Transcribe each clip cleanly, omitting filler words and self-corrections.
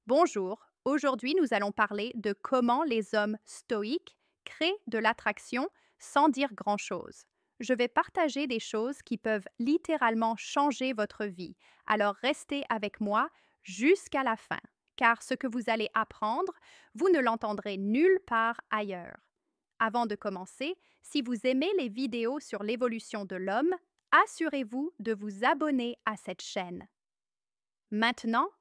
Bonjour, aujourd'hui nous allons parler de comment les hommes stoïques créent de l'attraction sans dire grand-chose. Je vais partager des choses qui peuvent littéralement changer votre vie, alors restez avec moi jusqu'à la fin, car ce que vous allez apprendre, vous ne l'entendrez nulle part ailleurs. Avant de commencer, si vous aimez les vidéos sur l'évolution de l'homme, assurez-vous de vous abonner à cette chaîne. Maintenant,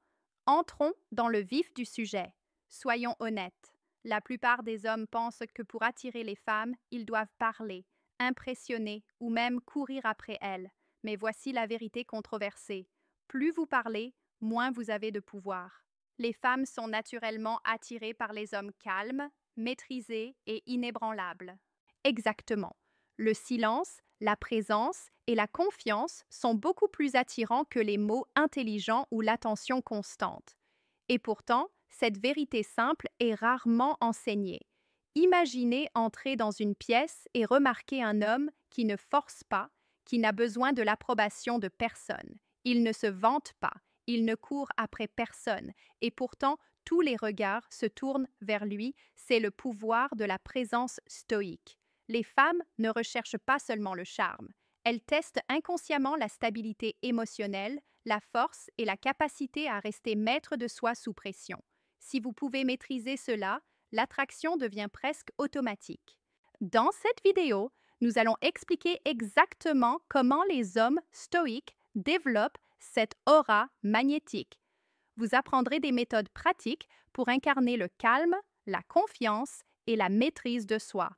entrons dans le vif du sujet. Soyons honnêtes. La plupart des hommes pensent que pour attirer les femmes, ils doivent parler, impressionner ou même courir après elles. Mais voici la vérité controversée. Plus vous parlez, moins vous avez de pouvoir. Les femmes sont naturellement attirées par les hommes calmes, maîtrisés et inébranlables. Exactement. Le silence, la présence et la confiance sont beaucoup plus attirants que les mots intelligents ou l'attention constante. Et pourtant, cette vérité simple est rarement enseignée. Imaginez entrer dans une pièce et remarquer un homme qui ne force pas, qui n'a besoin de l'approbation de personne. Il ne se vante pas, il ne court après personne, et pourtant tous les regards se tournent vers lui, c'est le pouvoir de la présence stoïque. Les femmes ne recherchent pas seulement le charme, elles testent inconsciemment la stabilité émotionnelle, la force et la capacité à rester maître de soi sous pression. Si vous pouvez maîtriser cela, l'attraction devient presque automatique. Dans cette vidéo, nous allons expliquer exactement comment les hommes stoïques développent cette aura magnétique. Vous apprendrez des méthodes pratiques pour incarner le calme, la confiance et la maîtrise de soi.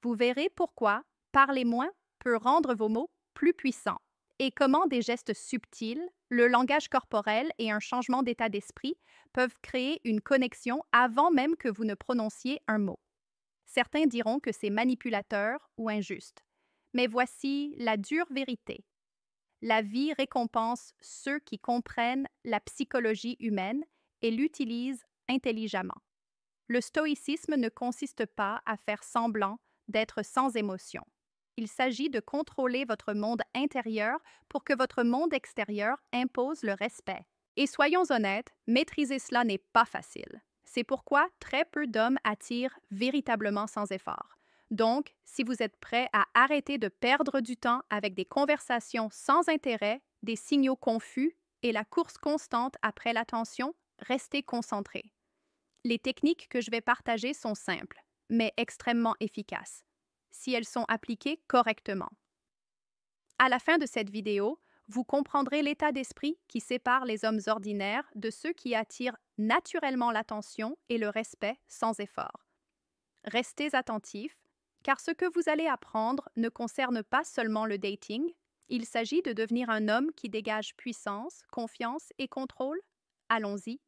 Vous verrez pourquoi parler moins peut rendre vos mots plus puissants et comment des gestes subtils, le langage corporel et un changement d'état d'esprit peuvent créer une connexion avant même que vous ne prononciez un mot. Certains diront que c'est manipulateur ou injuste. Mais voici la dure vérité. La vie récompense ceux qui comprennent la psychologie humaine et l'utilisent intelligemment. Le stoïcisme ne consiste pas à faire semblant d'être sans émotion. Il s'agit de contrôler votre monde intérieur pour que votre monde extérieur impose le respect. Et soyons honnêtes, maîtriser cela n'est pas facile. C'est pourquoi très peu d'hommes attirent véritablement sans effort. Donc, si vous êtes prêt à arrêter de perdre du temps avec des conversations sans intérêt, des signaux confus et la course constante après l'attention, restez concentré. Les techniques que je vais partager sont simples, mais extrêmement efficaces, si elles sont appliquées correctement. À la fin de cette vidéo, vous comprendrez l'état d'esprit qui sépare les hommes ordinaires de ceux qui attirent naturellement l'attention et le respect sans effort. Restez attentifs, car ce que vous allez apprendre ne concerne pas seulement le dating, il s'agit de devenir un homme qui dégage puissance, confiance et contrôle. Allons-y.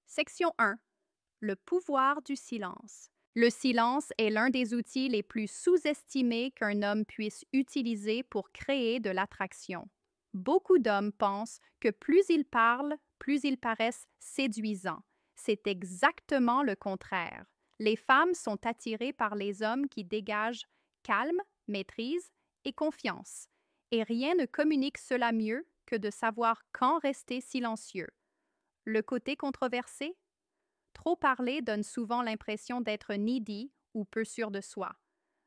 Section 1. Le pouvoir du silence. Le silence est l'un des outils les plus sous-estimés qu'un homme puisse utiliser pour créer de l'attraction. Beaucoup d'hommes pensent que plus ils parlent, plus ils paraissent séduisants. C'est exactement le contraire. Les femmes sont attirées par les hommes qui dégagent calme, maîtrise et confiance. Et rien ne communique cela mieux que de savoir quand rester silencieux. Le côté controversé? Trop parler donne souvent l'impression d'être needy ou peu sûr de soi.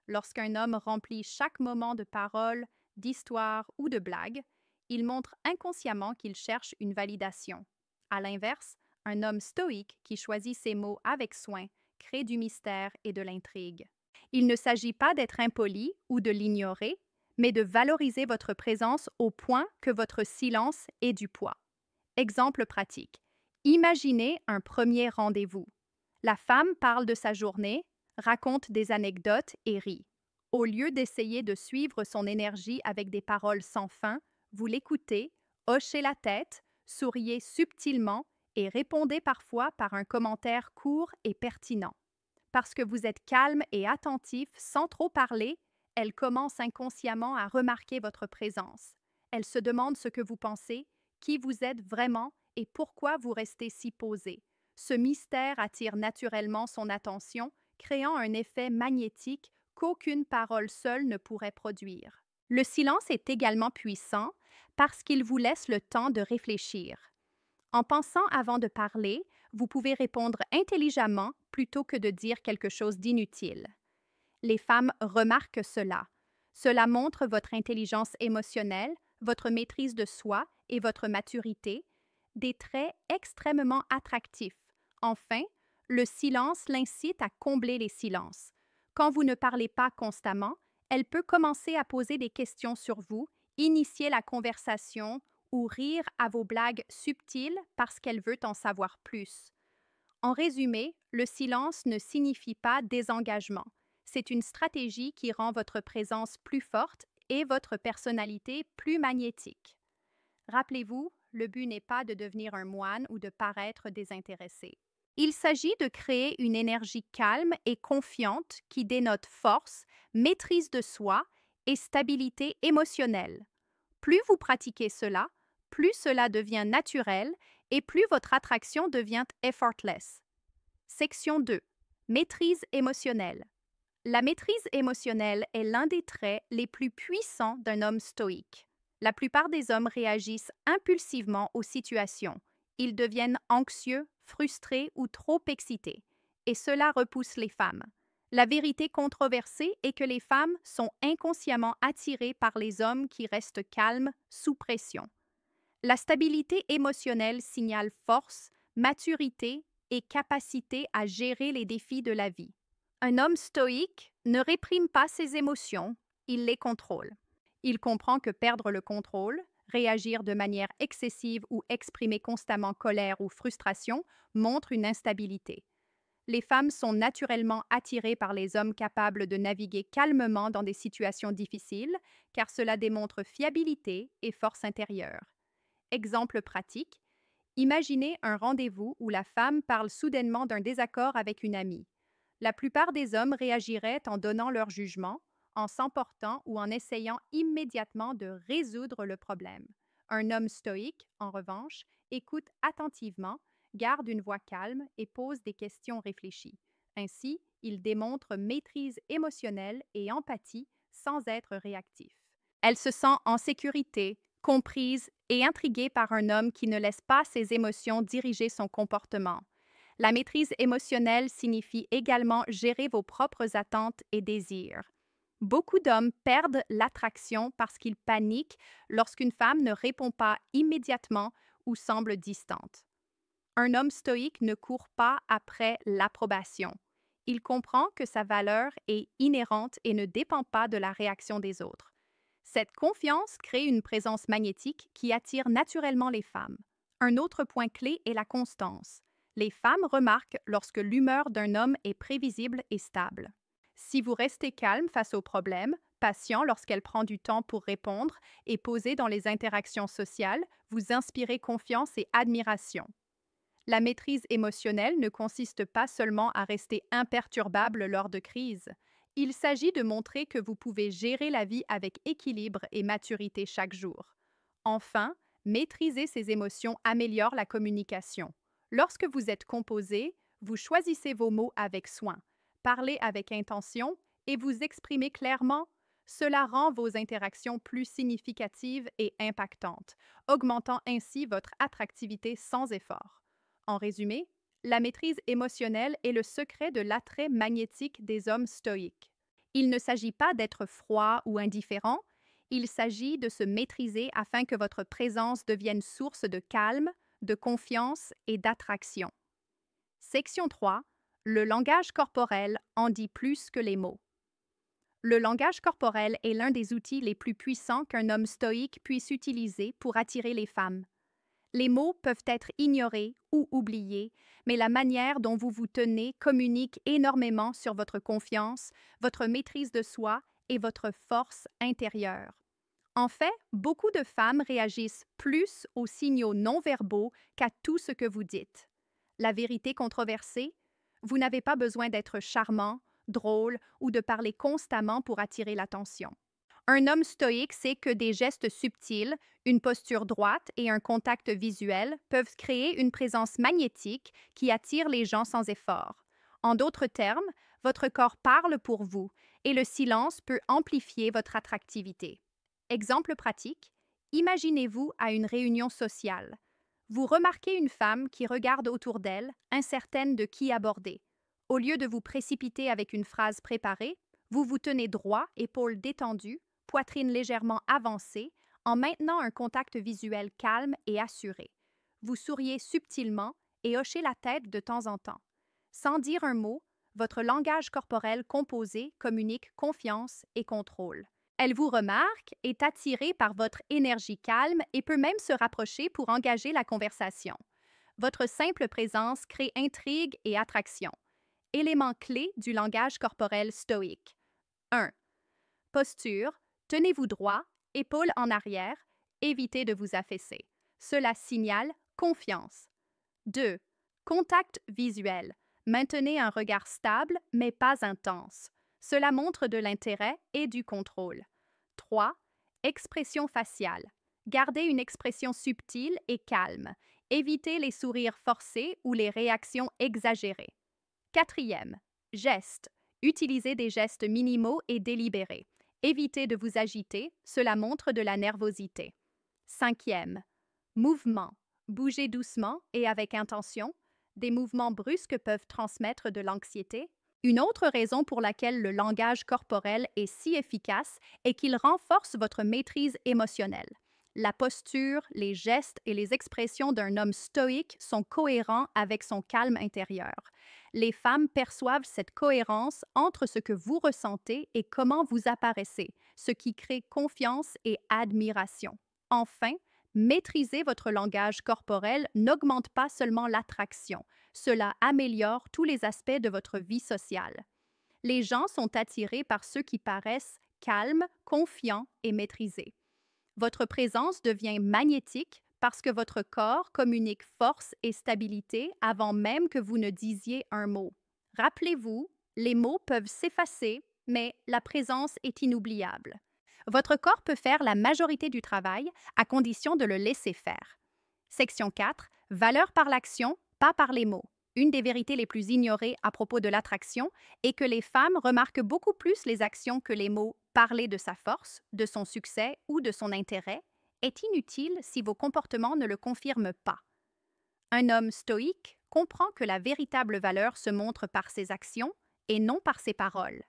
Lorsqu'un homme remplit chaque moment de paroles, d'histoires ou de blagues, il montre inconsciemment qu'il cherche une validation. À l'inverse, un homme stoïque qui choisit ses mots avec soin crée du mystère et de l'intrigue. Il ne s'agit pas d'être impoli ou de l'ignorer, mais de valoriser votre présence au point que votre silence ait du poids. Exemple pratique. Imaginez un premier rendez-vous. La femme parle de sa journée, raconte des anecdotes et rit. Au lieu d'essayer de suivre son énergie avec des paroles sans fin, vous l'écoutez, hochez la tête, souriez subtilement et répondez parfois par un commentaire court et pertinent. Parce que vous êtes calme et attentif sans trop parler, elle commence inconsciemment à remarquer votre présence. Elle se demande ce que vous pensez, qui vous êtes vraiment et pourquoi vous restez si posé. Ce mystère attire naturellement son attention, créant un effet magnétique qu'aucune parole seule ne pourrait produire. Le silence est également puissant parce qu'il vous laisse le temps de réfléchir. En pensant avant de parler, vous pouvez répondre intelligemment plutôt que de dire quelque chose d'inutile. Les femmes remarquent cela. Cela montre votre intelligence émotionnelle, votre maîtrise de soi et votre maturité, des traits extrêmement attractifs. Enfin, le silence l'incite à combler les silences. Quand vous ne parlez pas constamment, elle peut commencer à poser des questions sur vous, initier la conversation ou rire à vos blagues subtiles parce qu'elle veut en savoir plus. En résumé, le silence ne signifie pas désengagement. C'est une stratégie qui rend votre présence plus forte et votre personnalité plus magnétique. Rappelez-vous, le but n'est pas de devenir un moine ou de paraître désintéressé. Il s'agit de créer une énergie calme et confiante qui dénote force, maîtrise de soi et stabilité émotionnelle. Plus vous pratiquez cela, plus cela devient naturel et plus votre attraction devient effortless. Section 2. Maîtrise émotionnelle. La maîtrise émotionnelle est l'un des traits les plus puissants d'un homme stoïque. La plupart des hommes réagissent impulsivement aux situations. Ils deviennent anxieux, frustrés ou trop excités. Et cela repousse les femmes. La vérité controversée est que les femmes sont inconsciemment attirées par les hommes qui restent calmes sous pression. La stabilité émotionnelle signale force, maturité et capacité à gérer les défis de la vie. Un homme stoïque ne réprime pas ses émotions, il les contrôle. Il comprend que perdre le contrôle, réagir de manière excessive ou exprimer constamment colère ou frustration montre une instabilité. Les femmes sont naturellement attirées par les hommes capables de naviguer calmement dans des situations difficiles, car cela démontre fiabilité et force intérieure. Exemple pratique, imaginez un rendez-vous où la femme parle soudainement d'un désaccord avec une amie. La plupart des hommes réagiraient en donnant leur jugement, en s'emportant ou en essayant immédiatement de résoudre le problème. Un homme stoïque, en revanche, écoute attentivement, garde une voix calme et pose des questions réfléchies. Ainsi, il démontre maîtrise émotionnelle et empathie sans être réactif. Elle se sent en sécurité, comprise et intriguée par un homme qui ne laisse pas ses émotions diriger son comportement. La maîtrise émotionnelle signifie également gérer vos propres attentes et désirs. Beaucoup d'hommes perdent l'attraction parce qu'ils paniquent lorsqu'une femme ne répond pas immédiatement ou semble distante. Un homme stoïque ne court pas après l'approbation. Il comprend que sa valeur est inhérente et ne dépend pas de la réaction des autres. Cette confiance crée une présence magnétique qui attire naturellement les femmes. Un autre point clé est la constance. Les femmes remarquent lorsque l'humeur d'un homme est prévisible et stable. Si vous restez calme face aux problèmes, patient lorsqu'elle prend du temps pour répondre et posé dans les interactions sociales, vous inspirez confiance et admiration. La maîtrise émotionnelle ne consiste pas seulement à rester imperturbable lors de crises. Il s'agit de montrer que vous pouvez gérer la vie avec équilibre et maturité chaque jour. Enfin, maîtriser ses émotions améliore la communication. Lorsque vous êtes composé, vous choisissez vos mots avec soin, parlez avec intention et vous exprimez clairement. Cela rend vos interactions plus significatives et impactantes, augmentant ainsi votre attractivité sans effort. En résumé, la maîtrise émotionnelle est le secret de l'attrait magnétique des hommes stoïques. Il ne s'agit pas d'être froid ou indifférent, il s'agit de se maîtriser afin que votre présence devienne source de calme, de confiance et d'attraction. Section 3. Le langage corporel en dit plus que les mots. Le langage corporel est l'un des outils les plus puissants qu'un homme stoïque puisse utiliser pour attirer les femmes. Les mots peuvent être ignorés ou oubliés, mais la manière dont vous vous tenez communique énormément sur votre confiance, votre maîtrise de soi et votre force intérieure. En fait, beaucoup de femmes réagissent plus aux signaux non-verbaux qu'à tout ce que vous dites. La vérité controversée, vous n'avez pas besoin d'être charmant, drôle ou de parler constamment pour attirer l'attention. Un homme stoïque sait que des gestes subtils, une posture droite et un contact visuel peuvent créer une présence magnétique qui attire les gens sans effort. En d'autres termes, votre corps parle pour vous et le silence peut amplifier votre attractivité. Exemple pratique, imaginez-vous à une réunion sociale. Vous remarquez une femme qui regarde autour d'elle, incertaine de qui aborder. Au lieu de vous précipiter avec une phrase préparée, vous vous tenez droit, épaules détendues, poitrine légèrement avancée, en maintenant un contact visuel calme et assuré. Vous souriez subtilement et hochez la tête de temps en temps. Sans dire un mot, votre langage corporel composé communique confiance et contrôle. Elle vous remarque, est attirée par votre énergie calme et peut même se rapprocher pour engager la conversation. Votre simple présence crée intrigue et attraction. Éléments clés du langage corporel stoïque. 1. Posture. Tenez-vous droit, épaules en arrière, évitez de vous affaisser. Cela signale confiance. 2. Contact visuel. Maintenez un regard stable mais pas intense. Cela montre de l'intérêt et du contrôle. 3. Expression faciale. Gardez une expression subtile et calme. Évitez les sourires forcés ou les réactions exagérées. 4. Gestes. Utilisez des gestes minimaux et délibérés. Évitez de vous agiter, cela montre de la nervosité. 5. Mouvement. Bougez doucement et avec intention. Des mouvements brusques peuvent transmettre de l'anxiété. Une autre raison pour laquelle le langage corporel est si efficace est qu'il renforce votre maîtrise émotionnelle. La posture, les gestes et les expressions d'un homme stoïque sont cohérents avec son calme intérieur. Les femmes perçoivent cette cohérence entre ce que vous ressentez et comment vous apparaissez, ce qui crée confiance et admiration. Enfin, maîtriser votre langage corporel n'augmente pas seulement l'attraction, cela améliore tous les aspects de votre vie sociale. Les gens sont attirés par ceux qui paraissent calmes, confiants et maîtrisés. Votre présence devient magnétique parce que votre corps communique force et stabilité avant même que vous ne disiez un mot. Rappelez-vous, les mots peuvent s'effacer, mais la présence est inoubliable. Votre corps peut faire la majorité du travail à condition de le laisser faire. Section 4. Valeur par l'action, pas par les mots. Une des vérités les plus ignorées à propos de l'attraction est que les femmes remarquent beaucoup plus les actions que les mots. Parler de sa force, de son succès ou de son intérêt est inutile si vos comportements ne le confirment pas. Un homme stoïque comprend que la véritable valeur se montre par ses actions et non par ses paroles.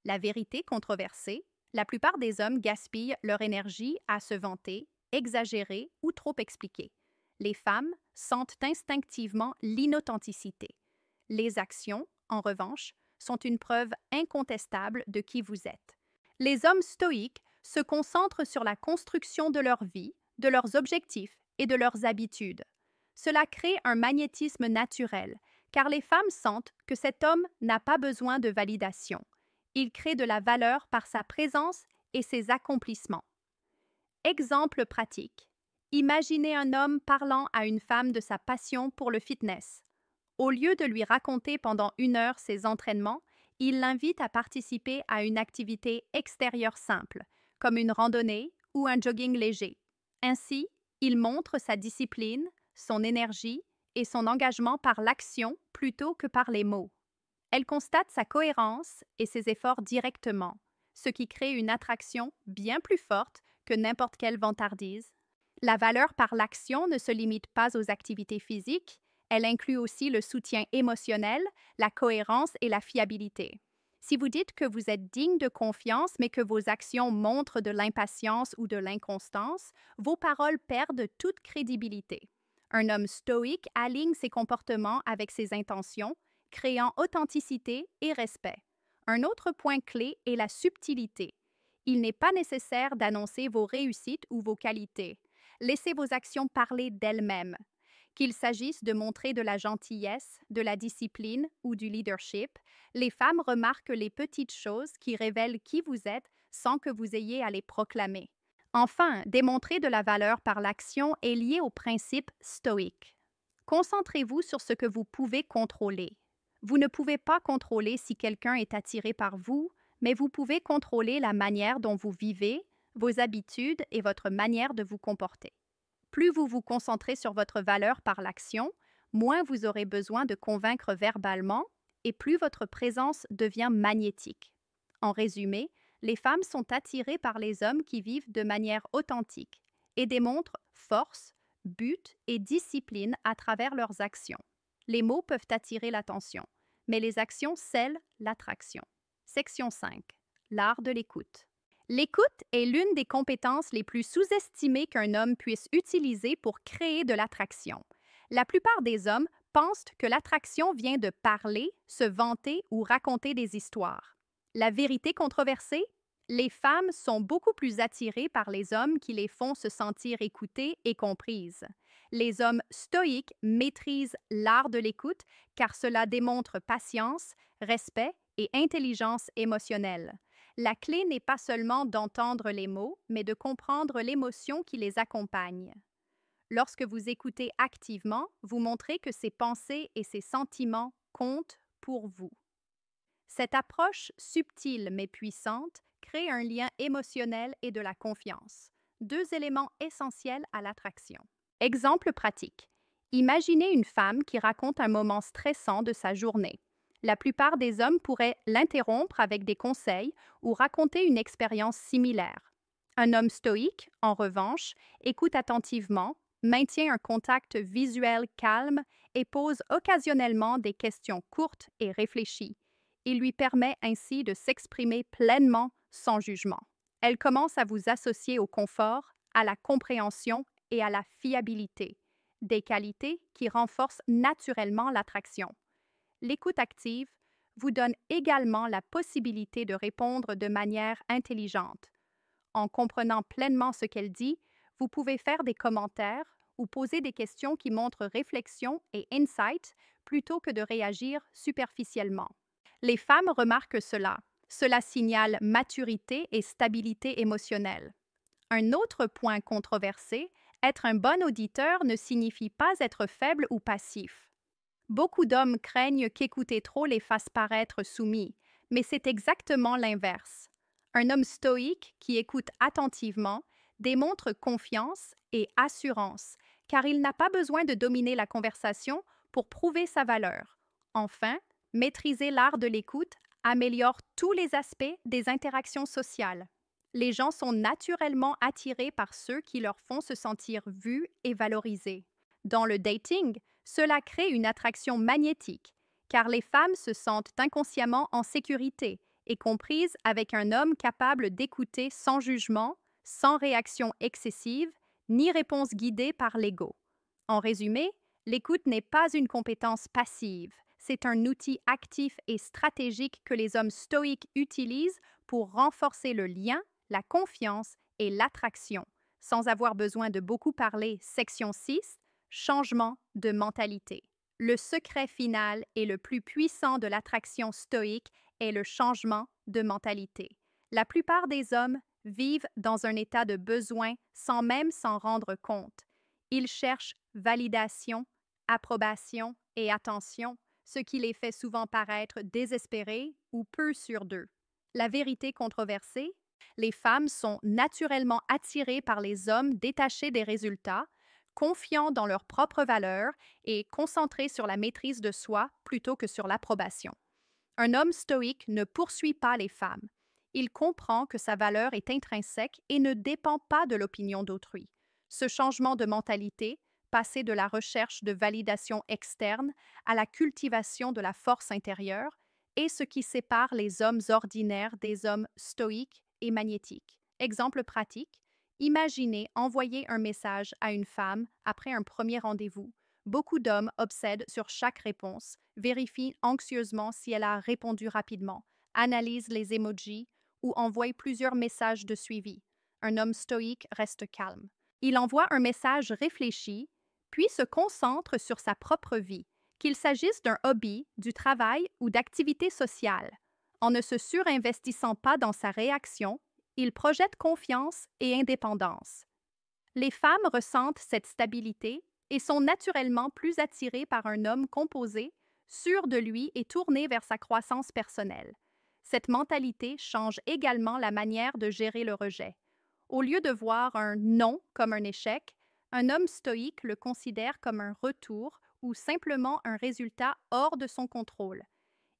La vérité controversée, la plupart des hommes gaspillent leur énergie à se vanter, exagérer ou trop expliquer. Les femmes sentent instinctivement l'inauthenticité. Les actions, en revanche, sont une preuve incontestable de qui vous êtes. Les hommes stoïques se concentrent sur la construction de leur vie, de leurs objectifs et de leurs habitudes. Cela crée un magnétisme naturel, car les femmes sentent que cet homme n'a pas besoin de validation. Il crée de la valeur par sa présence et ses accomplissements. Exemple pratique. Imaginez un homme parlant à une femme de sa passion pour le fitness. Au lieu de lui raconter pendant 1 heure ses entraînements, il l'invite à participer à une activité extérieure simple, comme une randonnée ou un jogging léger. Ainsi, il montre sa discipline, son énergie et son engagement par l'action plutôt que par les mots. Elle constate sa cohérence et ses efforts directement, ce qui crée une attraction bien plus forte que n'importe quelle vantardise. La valeur par l'action ne se limite pas aux activités physiques, elle inclut aussi le soutien émotionnel, la cohérence et la fiabilité. Si vous dites que vous êtes digne de confiance, mais que vos actions montrent de l'impatience ou de l'inconstance, vos paroles perdent toute crédibilité. Un homme stoïque aligne ses comportements avec ses intentions, créant authenticité et respect. Un autre point clé est la subtilité. Il n'est pas nécessaire d'annoncer vos réussites ou vos qualités. Laissez vos actions parler d'elles-mêmes. Qu'il s'agisse de montrer de la gentillesse, de la discipline ou du leadership, les femmes remarquent les petites choses qui révèlent qui vous êtes sans que vous ayez à les proclamer. Enfin, démontrer de la valeur par l'action est lié au principe stoïque. Concentrez-vous sur ce que vous pouvez contrôler. Vous ne pouvez pas contrôler si quelqu'un est attiré par vous, mais vous pouvez contrôler la manière dont vous vivez, vos habitudes et votre manière de vous comporter. Plus vous vous concentrez sur votre valeur par l'action, moins vous aurez besoin de convaincre verbalement et plus votre présence devient magnétique. En résumé, les femmes sont attirées par les hommes qui vivent de manière authentique et démontrent force, but et discipline à travers leurs actions. Les mots peuvent attirer l'attention, mais les actions scellent l'attraction. Section 5. L'art de l'écoute. L'écoute est l'une des compétences les plus sous-estimées qu'un homme puisse utiliser pour créer de l'attraction. La plupart des hommes pensent que l'attraction vient de parler, se vanter ou raconter des histoires. La vérité controversée? Les femmes sont beaucoup plus attirées par les hommes qui les font se sentir écoutées et comprises. Les hommes stoïques maîtrisent l'art de l'écoute car cela démontre patience, respect et intelligence émotionnelle. La clé n'est pas seulement d'entendre les mots, mais de comprendre l'émotion qui les accompagne. Lorsque vous écoutez activement, vous montrez que ces pensées et ces sentiments comptent pour vous. Cette approche subtile mais puissante crée un lien émotionnel et de la confiance, deux éléments essentiels à l'attraction. Exemple pratique. Imaginez une femme qui raconte un moment stressant de sa journée. La plupart des hommes pourraient l'interrompre avec des conseils ou raconter une expérience similaire. Un homme stoïque, en revanche, écoute attentivement, maintient un contact visuel calme et pose occasionnellement des questions courtes et réfléchies. Il lui permet ainsi de s'exprimer pleinement sans jugement. Elle commence à vous associer au confort, à la compréhension et à la fiabilité, des qualités qui renforcent naturellement l'attraction. L'écoute active vous donne également la possibilité de répondre de manière intelligente. En comprenant pleinement ce qu'elle dit, vous pouvez faire des commentaires ou poser des questions qui montrent réflexion et insight plutôt que de réagir superficiellement. Les femmes remarquent cela. Cela signale maturité et stabilité émotionnelle. Un autre point controversé, être un bon auditeur ne signifie pas être faible ou passif. Beaucoup d'hommes craignent qu'écouter trop les fasse paraître soumis, mais c'est exactement l'inverse. Un homme stoïque qui écoute attentivement démontre confiance et assurance, car il n'a pas besoin de dominer la conversation pour prouver sa valeur. Enfin, maîtriser l'art de l'écoute améliore tous les aspects des interactions sociales. Les gens sont naturellement attirés par ceux qui leur font se sentir vus et valorisés. Dans le dating, cela crée une attraction magnétique, car les femmes se sentent inconsciemment en sécurité et comprises avec un homme capable d'écouter sans jugement, sans réaction excessive, ni réponse guidée par l'ego. En résumé, l'écoute n'est pas une compétence passive, c'est un outil actif et stratégique que les hommes stoïques utilisent pour renforcer le lien, la confiance et l'attraction, sans avoir besoin de beaucoup parler. Section 6. Changement de mentalité. Le secret final et le plus puissant de l'attraction stoïque est le changement de mentalité. La plupart des hommes vivent dans un état de besoin sans même s'en rendre compte. Ils cherchent validation, approbation et attention, ce qui les fait souvent paraître désespérés ou peu sûrs d'eux. La vérité controversée? Les femmes sont naturellement attirées par les hommes détachés des résultats, confiants dans leurs propres valeurs et concentrés sur la maîtrise de soi plutôt que sur l'approbation. Un homme stoïque ne poursuit pas les femmes. Il comprend que sa valeur est intrinsèque et ne dépend pas de l'opinion d'autrui. Ce changement de mentalité, passer de la recherche de validation externe à la cultivation de la force intérieure, est ce qui sépare les hommes ordinaires des hommes stoïques et magnétiques. Exemple pratique, imaginez envoyer un message à une femme après un premier rendez-vous. Beaucoup d'hommes obsèdent sur chaque réponse, vérifient anxieusement si elle a répondu rapidement, analysent les emojis ou envoient plusieurs messages de suivi. Un homme stoïque reste calme. Il envoie un message réfléchi, puis se concentre sur sa propre vie, qu'il s'agisse d'un hobby, du travail ou d'activités sociales. En ne se surinvestissant pas dans sa réaction, il projette confiance et indépendance. Les femmes ressentent cette stabilité et sont naturellement plus attirées par un homme composé, sûr de lui et tourné vers sa croissance personnelle. Cette mentalité change également la manière de gérer le rejet. Au lieu de voir un non comme un échec, un homme stoïque le considère comme un retour ou simplement un résultat hors de son contrôle.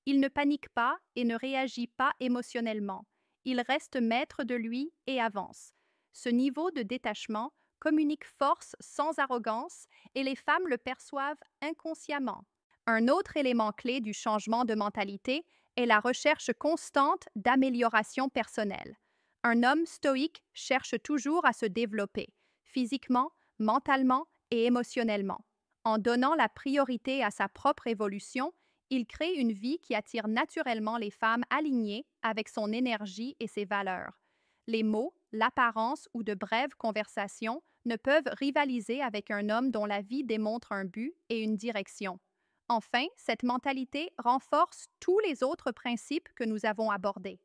Il ne panique pas et ne réagit pas émotionnellement. Il reste maître de lui et avance. Ce niveau de détachement communique force sans arrogance et les femmes le perçoivent inconsciemment. Un autre élément clé du changement de mentalité est la recherche constante d'amélioration personnelle. Un homme stoïque cherche toujours à se développer, physiquement, mentalement et émotionnellement. En donnant la priorité à sa propre évolution, il crée une vie qui attire naturellement les femmes alignées avec son énergie et ses valeurs. Les mots, l'apparence ou de brèves conversations ne peuvent rivaliser avec un homme dont la vie démontre un but et une direction. Enfin, cette mentalité renforce tous les autres principes que nous avons abordés.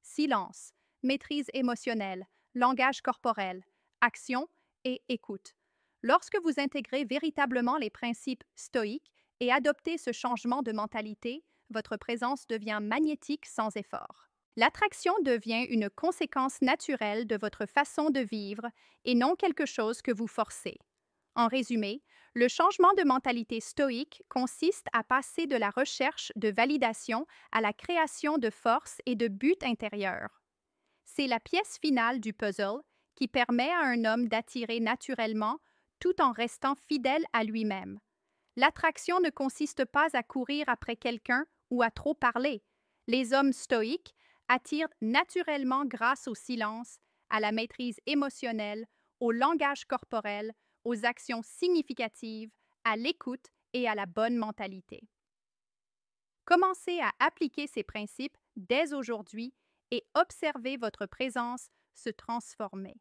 Silence, maîtrise émotionnelle, langage corporel, action et écoute. Lorsque vous intégrez véritablement les principes stoïques et adoptez ce changement de mentalité, votre présence devient magnétique sans effort. L'attraction devient une conséquence naturelle de votre façon de vivre et non quelque chose que vous forcez. En résumé, le changement de mentalité stoïque consiste à passer de la recherche de validation à la création de force et de buts intérieurs. C'est la pièce finale du puzzle qui permet à un homme d'attirer naturellement tout en restant fidèle à lui-même. L'attraction ne consiste pas à courir après quelqu'un ou à trop parler. Les hommes stoïques attirent naturellement grâce au silence, à la maîtrise émotionnelle, au langage corporel, aux actions significatives, à l'écoute et à la bonne mentalité. Commencez à appliquer ces principes dès aujourd'hui et observez votre présence se transformer.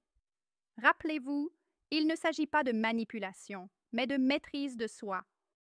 Rappelez-vous, il ne s'agit pas de manipulation, mais de maîtrise de soi,